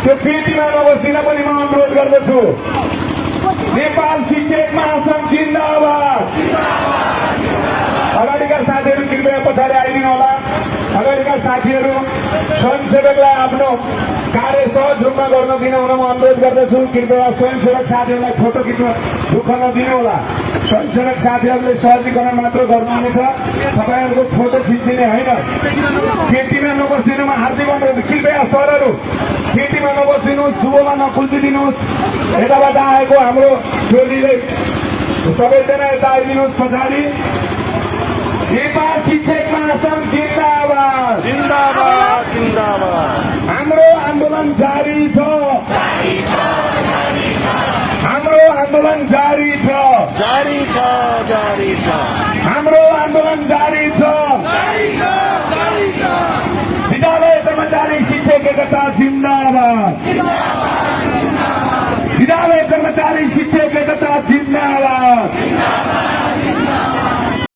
त्यो पेटीमा नबस्दिन पनि म अनुरोध गर्दछु। नेपाल शिक्षक महासंघ जिन्दाबाद। अगाडिका साथीहरू कृपया पछाडि आइदिनु होला। अगाडिका साथीहरू स्वयंसेवकलाई आफ्नो कार्य सहज रूपमा गर्न दिन हुन म अनुरोध गर्दछु। कृपया स्वयंसेवक साथीहरूलाई फोटो खिच्न दुःख नदिनु होला। स्वयंसेवक साथीहरूले सहजीकरण मात्र गर्नुहुनेछ, तपाईँहरूको फोटो खिचिदिने होइन। पेटीमा नबस्दिनुमा हार्दिक अनुरोध। कृपया सरहरू पेटीमा नबस्दिनुहोस्, दुवोमा नकुल्चिदिनुहोस्। यताबाट आएको हाम्रो टोलीले सबैजना यता आइदिनुहोस् पछाडि। नेपाल शिक्षक महासंघ जिन्दाबाद जिन्दाबाद जिन्दाबाद। हाम्रो आन्दोलन जारी छ, हाम्रो आन्दोलन जारी छ, जारी छ जारी छ। हाम्रो आन्दोलन जारी छ। विद्यालय कर्मचारी शिक्षक एकता जिन्दाबाद। विद्यालय कर्मचारी शिक्षक एकता जिन्दाबाद।